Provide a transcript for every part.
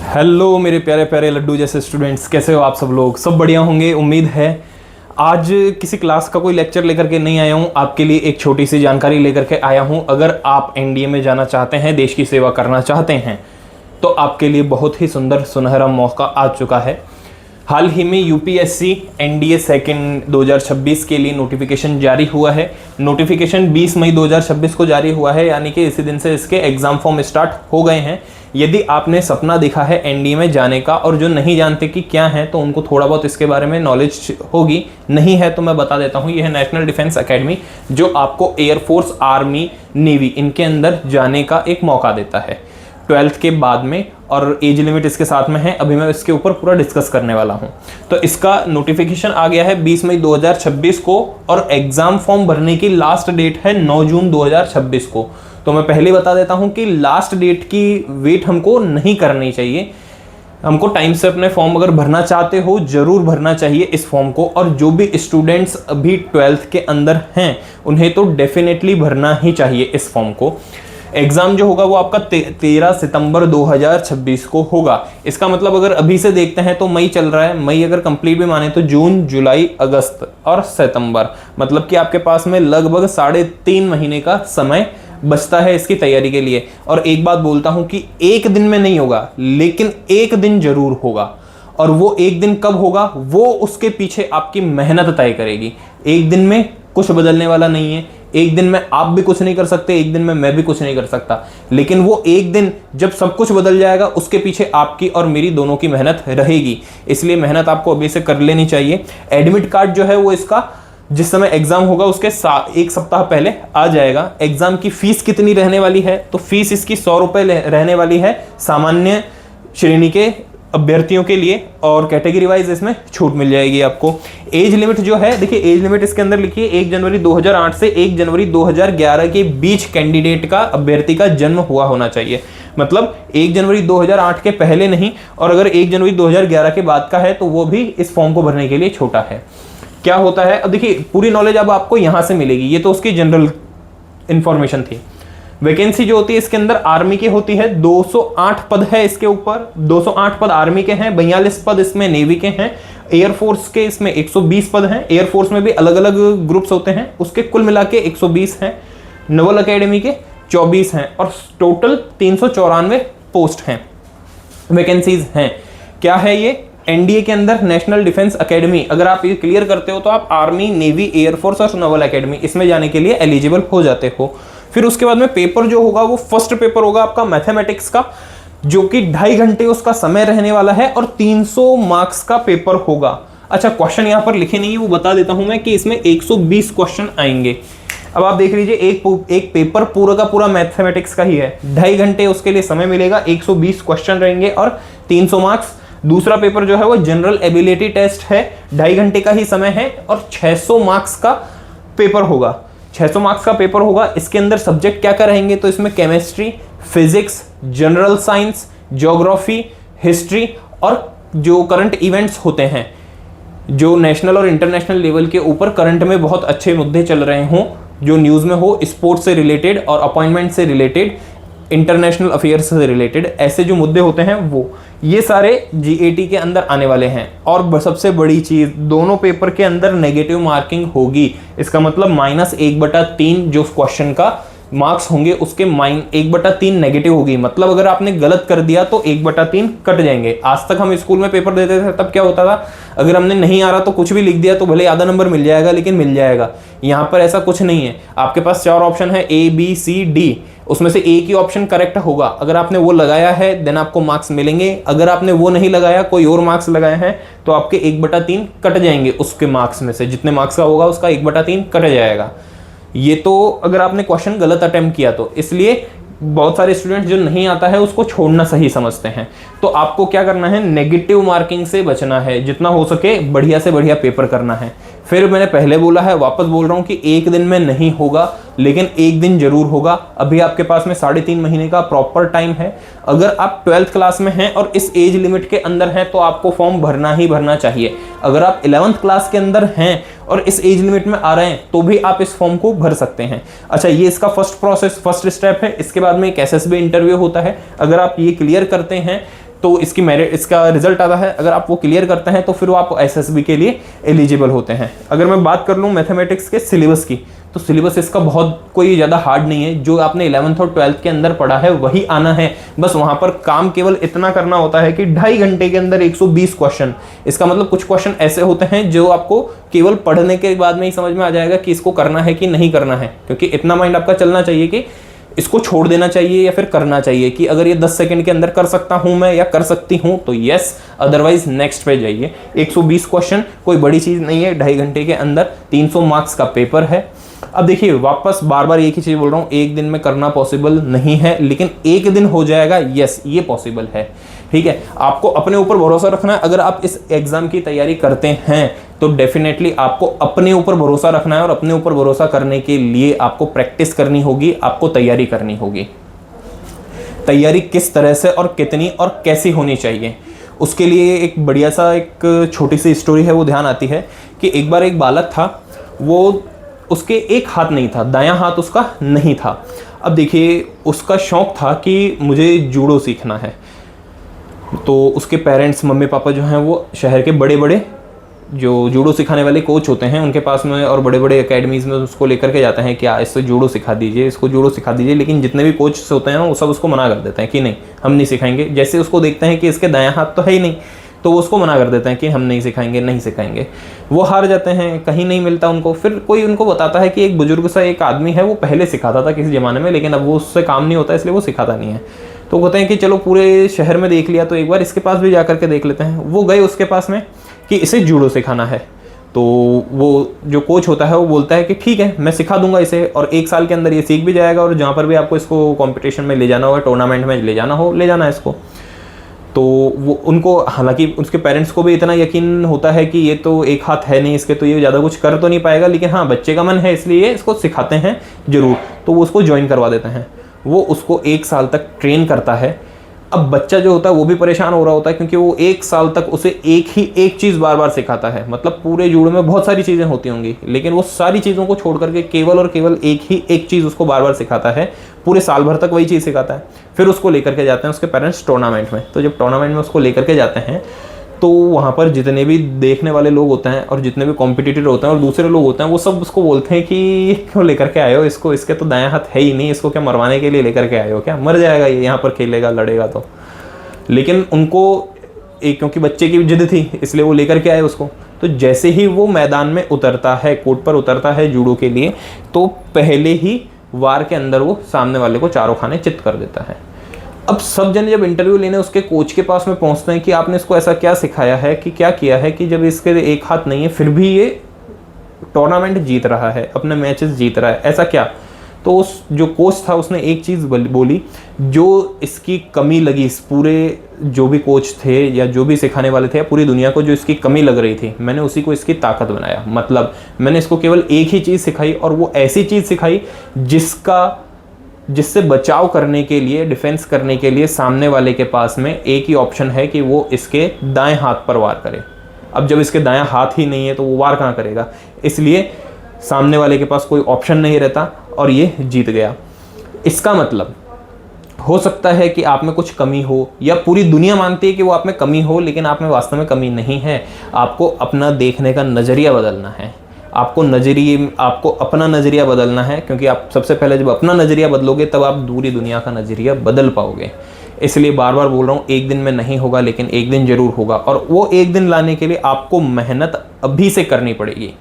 Hello मेरे प्यारे प्यारे लड्डू जैसे स्टूडेंट्स, कैसे हो आप सब लोग? सब बढ़िया होंगे उम्मीद है। आज किसी क्लास का कोई लेक्चर लेकर के नहीं आया हूँ, आपके लिए एक छोटी सी जानकारी लेकर के आया हूँ। अगर आप एनडीए में जाना चाहते हैं, देश की सेवा करना चाहते हैं, तो आपके लिए बहुत ही सुंदर सुनहरा मौका आ चुका है। हाल ही में यूपीएससी एनडीए सेकेंड 2026 के लिए नोटिफिकेशन जारी हुआ है। नोटिफिकेशन 20 मई 2026 को जारी हुआ है, यानी कि इसी दिन से इसके एग्जाम फॉर्म स्टार्ट हो गए हैं। यदि आपने सपना देखा है एनडीए में जाने का और जो नहीं जानते कि क्या है, तो उनको थोड़ा बहुत इसके बारे में नॉलेज होगी। नहीं है तो मैं बता देता हूँ, यह है नेशनल डिफेंस एकेडमी, जो आपको एयरफोर्स, आर्मी, नेवी इनके अंदर जाने का एक मौका देता है 12th के बाद में, और एज लिमिट इसके साथ में है। अभी मैं इसके ऊपर पूरा डिस्कस करने वाला हूं। तो इसका नोटिफिकेशन आ गया है 20 मई 2026 को, और एग्जाम फॉर्म भरने की लास्ट डेट है 9 जून 2026 को। तो मैं पहले बता देता हूं कि लास्ट डेट की वेट हमको नहीं करनी चाहिए। हमको टाइम से अपने फॉर्म अगर भरना चाहते हो, जरूर भरना चाहिए इस फॉर्म को। और जो भी स्टूडेंट्स अभी 12th के अंदर हैं, उन्हें तो डेफिनेटली भरना ही चाहिए इस फॉर्म को। एग्जाम जो होगा वो आपका 13 सितंबर 2026 को होगा। इसका मतलब अगर अभी से देखते हैं तो मई चल रहा है, मई अगर कंप्लीट भी माने तो जून, जुलाई, अगस्त और सितंबर, मतलब कि आपके पास में लगभग 3.5 महीने का समय बचता है इसकी तैयारी के लिए। और एक बात बोलता हूं कि एक दिन में नहीं होगा, लेकिन एक दिन जरूर होगा। और वो एक दिन कब होगा, वो उसके पीछे आपकी मेहनत तय करेगी। एक दिन में कुछ बदलने वाला नहीं है। एक दिन में आप भी कुछ नहीं कर सकते, एक दिन में मैं भी कुछ नहीं कर सकता, लेकिन वो एक दिन जब सब कुछ बदल जाएगा, उसके पीछे आपकी और मेरी दोनों की मेहनत रहेगी। इसलिए मेहनत आपको अभी से कर लेनी चाहिए। एडमिट कार्ड जो है वो इसका जिस समय एग्जाम होगा उसके 1 सप्ताह पहले आ जाएगा। एग्जाम की फीस कितनी रहने वाली है, तो फीस इसकी 100 रुपए रहने वाली है सामान्य श्रेणी के अभ्यर्थियों के लिए, और कैटेगरी वाइज इसमें छूट मिल जाएगी आपको। एज लिमिट जो है, देखिए एज लिमिट इसके अंदर लिखिए 1 जनवरी 2008 से 1 जनवरी 2011 के बीच कैंडिडेट का, अभ्यर्थी का जन्म हुआ होना चाहिए। मतलब 1 जनवरी 2008 के पहले नहीं, और अगर 1 जनवरी 2011 के बाद का है तो वो भी इस फॉर्म को भरने के लिए छोटा है। क्या होता है, अब देखिए पूरी नॉलेज अब आपको यहां से मिलेगी। ये तो उसकी जनरल इंफॉर्मेशन थी। वैकेंसी जो होती है इसके अंदर आर्मी की होती है, 208 पद है इसके ऊपर। 208 पद आर्मी के हैं, 42 पद इसमें नेवी के हैं। एयरफोर्स के इसमें 120 पद हैं। एयरफोर्स में भी अलग अलग ग्रुप्स होते हैं, उसके कुल मिला के 120 हैं। नवल अकेडमी के 24 हैं, और टोटल 394 पोस्ट हैं, वैकेंसीज हैं। क्या है ये? एनडीए के अंदर नेशनल डिफेंस एकेडमी। अगर आप ये क्लियर करते हो तो आप आर्मी, नेवी, एयरफोर्स और नवल एकेडमी इसमें जाने के लिए एलिजिबल हो जाते हो। फिर उसके बाद में पेपर जो होगा वो फर्स्ट पेपर होगा आपका मैथमेटिक्स का, जो कि 2.5 घंटे उसका समय रहने वाला है, और 300 मार्क्स का पेपर होगा। अच्छा, क्वेश्चन यहां पर लिखे नहीं है, वो बता देता हूं मैं कि इसमें 120 क्वेश्चन आएंगे। अब आप देख लीजिए, एक पेपर पूरा का पूरा मैथमेटिक्स का ही है, 2.5 घंटे उसके लिए समय मिलेगा, 120 क्वेश्चन रहेंगे और 300 मार्क्स। दूसरा पेपर जो है वो जनरल एबिलिटी टेस्ट है, 2.5 घंटे का ही समय है, और 600 मार्क्स का पेपर होगा। 600 मार्क्स का पेपर होगा। इसके अंदर सब्जेक्ट क्या क्या रहेंगे, तो इसमें chemistry, physics, general science, geography, history, और जो करंट इवेंट्स होते हैं, जो नेशनल और इंटरनेशनल लेवल के ऊपर करंट में बहुत अच्छे मुद्दे चल रहे हों, जो न्यूज़ में हो, स्पोर्ट्स से रिलेटेड और अपॉइंटमेंट से रिलेटेड, इंटरनेशनल अफेयर्स से रिलेटेड, ऐसे जो मुद्दे होते हैं वो ये सारे जीएटी के अंदर आने वाले हैं। और सबसे बड़ी चीज, दोनों पेपर के अंदर नेगेटिव मार्किंग होगी। इसका मतलब -1/3 जो क्वेश्चन का मार्क्स होंगे उसके -1/3 नेगेटिव होगी। मतलब अगर आपने गलत कर दिया तो 1/3 कट जाएंगे। आज तक हम स्कूल में पेपर देते थे, तब क्या होता था, अगर हमने नहीं आ रहा तो कुछ भी लिख दिया तो भले आधा नंबर मिल जाएगा, लेकिन मिल जाएगा। यहाँ पर ऐसा कुछ नहीं है। आपके पास 4 ऑप्शन है, A, B, C, D, उसमें से एक ही ऑप्शन करेक्ट होगा। अगर आपने वो लगाया है देन आपको मार्क्स मिलेंगे। अगर आपने वो नहीं लगाया, कोई और मार्क्स लगाए हैं, तो आपके 1/3 कट जाएंगे। उसके मार्क्स में से जितने मार्क्स का होगा उसका 1/3 कट जाएगा। ये तो अगर आपने क्वेश्चन गलत अटेम्प्ट किया तो। इसलिए बहुत सारे स्टूडेंट्स जो नहीं आता है उसको छोड़ना सही समझते हैं। तो आपको क्या करना है, नेगेटिव मार्किंग से बचना है, जितना हो सके बढ़िया से बढ़िया पेपर करना है। फिर मैंने पहले बोला है, वापस बोल रहा हूं कि एक दिन में नहीं होगा, लेकिन एक दिन जरूर होगा। अभी आपके पास में 3.5 महीने का प्रॉपर टाइम है। अगर आप 12th क्लास में हैं और इस एज लिमिट के अंदर हैं तो आपको फॉर्म भरना ही भरना चाहिए। अगर आप 11th क्लास के अंदर हैं और इस एज लिमिट में आ रहे हैं तो भी आप इस फॉर्म को भर सकते हैं। अच्छा, ये इसका फर्स्ट स्टेप है। इसके बाद में एक एसएसबी इंटरव्यू होता है। अगर आप ये क्लियर करते हैं तो इसकी मेरिट, इसका रिजल्ट आता है। अगर आप वो क्लियर करते हैं तो फिर वो आप एसएसबी के लिए एलिजिबल होते हैं। अगर मैं बात कर लूँ मैथमेटिक्स के सिलेबस की, तो सिलेबस इसका बहुत कोई ज़्यादा हार्ड नहीं है। जो आपने 11th और 12th के अंदर पढ़ा है वही आना है, बस वहाँ पर काम केवल इतना करना होता है कि 2.5 घंटे के अंदर 120 क्वेश्चन। इसका मतलब कुछ क्वेश्चन ऐसे होते हैं जो आपको केवल पढ़ने के बाद में ही समझ में आ जाएगा कि इसको करना है कि नहीं करना है, क्योंकि इतना माइंड आपका चलना चाहिए कि इसको छोड़ देना चाहिए या फिर करना चाहिए, कि अगर ये 10 सेकंड के अंदर कर सकता हूं मैं या कर सकती हूं तो यस, अदरवाइज नेक्स्ट पे जाइए। 120 क्वेश्चन कोई बड़ी चीज नहीं है, 2.5 घंटे के अंदर 300 मार्क्स का पेपर है। अब देखिए, वापस बार बार एक ही चीज बोल रहा हूं, एक दिन में करना पॉसिबल नहीं है, लेकिन एक दिन हो जाएगा, यस ये पॉसिबल है। ठीक है, आपको अपने ऊपर भरोसा रखना है। अगर आप इस एग्जाम की तैयारी करते हैं तो डेफिनेटली आपको अपने ऊपर भरोसा रखना है, और अपने ऊपर भरोसा करने के लिए आपको प्रैक्टिस करनी होगी, आपको तैयारी करनी होगी। तैयारी किस तरह से और कितनी और कैसी होनी चाहिए, उसके लिए एक बढ़िया सा एक छोटी सी स्टोरी है, वो ध्यान आती है कि एक बार एक बालक था, वो उसके एक हाथ नहीं था, दायां हाथ उसका नहीं था। अब देखिए, उसका शौक था कि मुझे जूडो सीखना है। तो उसके पेरेंट्स, मम्मी पापा जो हैं, वो शहर के बड़े बड़े जो जूडो सिखाने वाले कोच होते हैं उनके पास में, और बड़े बड़े एकेडमीज़ में उसको लेकर के जाते हैं कि इससे जूडो सिखा दीजिए, इसको जूडो सिखा दीजिए। लेकिन जितने भी कोच होते हैं वो सब उसको मना कर देते हैं कि नहीं, हम नहीं सिखाएंगे। जैसे उसको देखते हैं कि इसके दायां हाथ तो है ही नहीं, तो वो उसको मना कर देते हैं कि हम नहीं सिखाएंगे, नहीं सिखाएंगे। वो हार जाते हैं, कहीं नहीं मिलता उनको। फिर कोई उनको बताता है कि एक बुजुर्ग सा एक आदमी है, वो पहले सिखाता था किसी ज़माने में, लेकिन अब वो उससे काम नहीं होता, इसलिए वो सिखाता नहीं है। तो कहते हैं कि चलो पूरे शहर में देख लिया, तो एक बार इसके पास भी जा करके देख लेते हैं। वो गए उसके पास में कि इसे जूडो सिखाना है। तो वो जो कोच होता है वो बोलता है कि ठीक है, मैं सिखा दूंगा इसे, और 1 साल के अंदर ये सीख भी जाएगा, और जहाँ पर भी आपको इसको कंपटीशन में ले जाना होगा, टूर्नामेंट में ले जाना हो, ले जाना इसको। तो वो उनको, हालांकि उसके पेरेंट्स को भी इतना यकीन होता है कि ये तो एक हाथ है नहीं इसके, तो ये ज़्यादा कुछ कर तो नहीं पाएगा, लेकिन हाँ बच्चे का मन है इसलिए इसको सिखाते हैं ज़रूर। तो वो उसको ज्वाइन करवा देते हैं। वो उसको 1 साल तक ट्रेन करता है। अब बच्चा जो होता है वो भी परेशान हो रहा होता है, क्योंकि वो 1 साल तक उसे एक चीज़ बार बार सिखाता है। मतलब पूरे जूडो में बहुत सारी चीज़ें होती होंगी, लेकिन वो सारी चीज़ों को छोड़ करके केवल और केवल एक चीज़ उसको बार बार सिखाता है। पूरे साल भर तक वही चीज़ सिखाता है। फिर उसको लेकर के जाते हैं उसके पेरेंट्स टूर्नामेंट में। तो जब टूर्नामेंट में उसको लेकर के जाते हैं, तो वहाँ पर जितने भी देखने वाले लोग होते हैं और जितने भी कॉम्पिटिटर होते हैं और दूसरे लोग होते हैं, वो सब उसको बोलते हैं कि क्यों लेकर के आए हो इसको, इसके तो दायां हाथ है ही नहीं, इसको क्या मरवाने के लिए लेकर के आए हो क्या, मर जाएगा ये यहाँ पर खेलेगा लड़ेगा तो। लेकिन उनको क्योंकि बच्चे की जिद थी, इसलिए वो लेकर के आए उसको। तो जैसे ही वो मैदान में उतरता है, कोर्ट पर उतरता है जूडो के लिए, तो पहले ही वार के अंदर वो सामने वाले को चारों खाने चित कर देता है। अब सब जन जब इंटरव्यू लेने उसके कोच के पास में पहुंचते हैं कि आपने इसको ऐसा क्या सिखाया है, कि क्या किया है कि जब इसके एक हाथ नहीं है फिर भी ये टूर्नामेंट जीत रहा है, अपने मैचेस जीत रहा है, ऐसा क्या। तो उस जो कोच था उसने एक चीज़ बोली जो इसकी कमी लगी, इस पूरे जो भी कोच थे या जो भी सिखाने वाले थे या पूरी दुनिया को जो इसकी कमी लग रही थी, मैंने उसी को इसकी ताकत बनाया। मतलब मैंने इसको केवल एक ही चीज़ सिखाई, और वो ऐसी चीज़ सिखाई जिससे बचाव करने के लिए, डिफेंस करने के लिए सामने वाले के पास में एक ही ऑप्शन है कि वो इसके दाएं हाथ पर वार करे। अब जब इसके दायां हाथ ही नहीं है तो वो वार कहाँ करेगा, इसलिए सामने वाले के पास कोई ऑप्शन नहीं रहता और ये जीत गया। इसका मतलब हो सकता है कि आप में कुछ कमी हो, या पूरी दुनिया मानती है कि वो आप में कमी हो, लेकिन आप में वास्तव में कमी नहीं है। आपको अपना देखने का नज़रिया बदलना है, आपको अपना नज़रिया बदलना है, क्योंकि आप सबसे पहले जब अपना नज़रिया बदलोगे तब आप पूरी दुनिया का नज़रिया बदल पाओगे। इसलिए बार बार बोल रहा हूँ, एक दिन में नहीं होगा, लेकिन एक दिन ज़रूर होगा, और वो एक दिन लाने के लिए आपको मेहनत अभी से करनी पड़ेगी।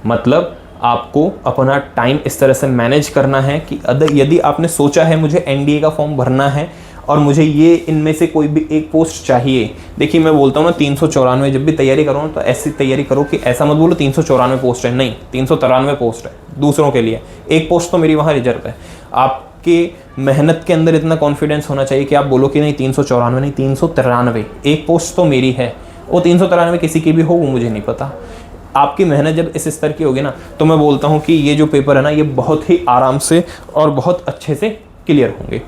मतलब आपको अपना टाइम इस तरह से मैनेज करना है कि यदि आपने सोचा है मुझे एनडीए का फॉर्म भरना है और मुझे ये इनमें से कोई भी एक पोस्ट चाहिए। देखिए मैं बोलता हूँ ना 394, जब भी तैयारी करो तो ऐसी तैयारी करो कि ऐसा मत बोलो 394 पोस्ट है, नहीं 393 पोस्ट है दूसरों के लिए, एक पोस्ट तो मेरी वहाँ रिजर्व है। आपके मेहनत के अंदर इतना कॉन्फिडेंस होना चाहिए कि आप बोलो कि नहीं 394 नहीं 393, एक पोस्ट तो मेरी है। वो 393 किसी की भी हो वो मुझे नहीं पता। आपकी मेहनत जब इस स्तर की होगी ना, तो मैं बोलता हूँ कि ये जो पेपर है ना, ये बहुत ही आराम से और बहुत अच्छे से क्लियर होंगे।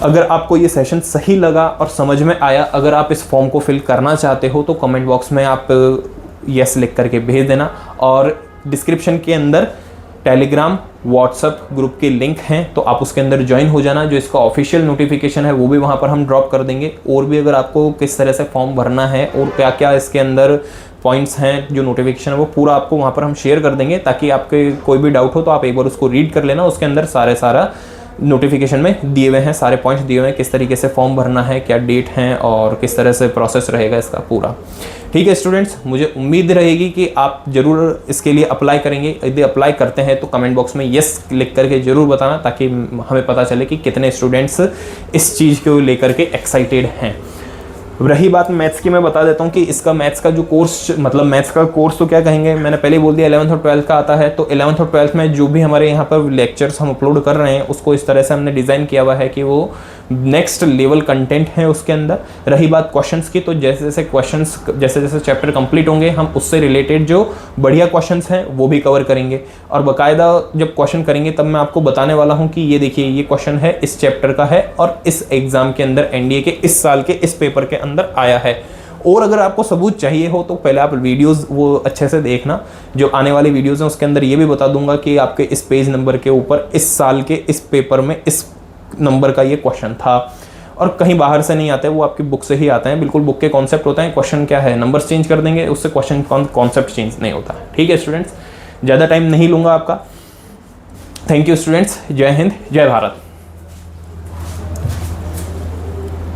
अगर आपको ये सेशन सही लगा और समझ में आया, अगर आप इस फॉर्म को फिल करना चाहते हो तो कमेंट बॉक्स में आप यस लिख करके भेज देना, और डिस्क्रिप्शन के अंदर टेलीग्राम व्हाट्सएप ग्रुप के लिंक हैं, तो आप उसके अंदर ज्वाइन हो जाना। जो इसका ऑफिशियल नोटिफिकेशन है वो भी वहाँ पर हम ड्रॉप कर देंगे। और भी अगर आपको किस तरह से फॉर्म भरना है और क्या क्या इसके अंदर पॉइंट्स हैं, जो नोटिफिकेशन है वो पूरा आपको वहाँ पर हम शेयर कर देंगे, ताकि आपके कोई भी डाउट हो तो आप एक बार उसको रीड कर लेना। उसके अंदर सारा नोटिफिकेशन में दिए हुए हैं, सारे पॉइंट्स दिए हुए हैं, किस तरीके से फॉर्म भरना है, क्या डेट है और किस तरह से प्रोसेस रहेगा इसका पूरा। ठीक है स्टूडेंट्स, मुझे उम्मीद रहेगी कि आप जरूर इसके लिए अप्लाई करेंगे। यदि अप्लाई करते हैं तो कमेंट बॉक्स में यस लिख करके जरूर बताना, ताकि हमें पता चले कि कितने स्टूडेंट्स इस चीज़ को लेकर के एक्साइटेड हैं। रही बात मैथ्स की, मैं बता देता हूँ कि इसका मैथ्स का जो कोर्स, मतलब मैथ्स का कोर्स तो क्या कहेंगे, मैंने पहले ही बोल दिया 11th और 12th का आता है। तो 11th और 12th में जो भी हमारे यहाँ पर लेक्चर्स हम अपलोड कर रहे हैं उसको इस तरह से हमने डिज़ाइन किया हुआ है कि वो नेक्स्ट लेवल कंटेंट है उसके अंदर। रही बात क्वेश्चंस की, तो जैसे जैसे चैप्टर कंप्लीट होंगे हम उससे रिलेटेड जो बढ़िया क्वेश्चंस हैं वो भी कवर करेंगे। और बाकायदा जब क्वेश्चन करेंगे तब मैं आपको बताने वाला हूँ कि ये देखिए ये क्वेश्चन है, इस चैप्टर का है और इस एग्जाम के अंदर एनडीए के इस साल के इस पेपर के अंदर आया है। और अगर आपको सबूत चाहिए हो तो पहले आप वीडियोस वो अच्छे से देखना, जो आने वाली वीडियोस हैं उसके अंदर ये भी बता दूंगा कि आपके इस पेज नंबर के ऊपर इस साल के इस पेपर में इस नंबर का ये क्वेश्चन था। और कहीं बाहर से नहीं आते, वो आपकी बुक से ही आते हैं, बिल्कुल बुक के कॉन्सेप्ट होता है। क्वेश्चन क्या है, नंबर्स चेंज कर देंगे, उससे क्वेश्चन कॉन्सेप्ट चेंज नहीं होता। ठीक है स्टूडेंट्स, ज़्यादा टाइम नहीं लूँगा आपका। थैंक यू स्टूडेंट्स, जय हिंद जय भारत।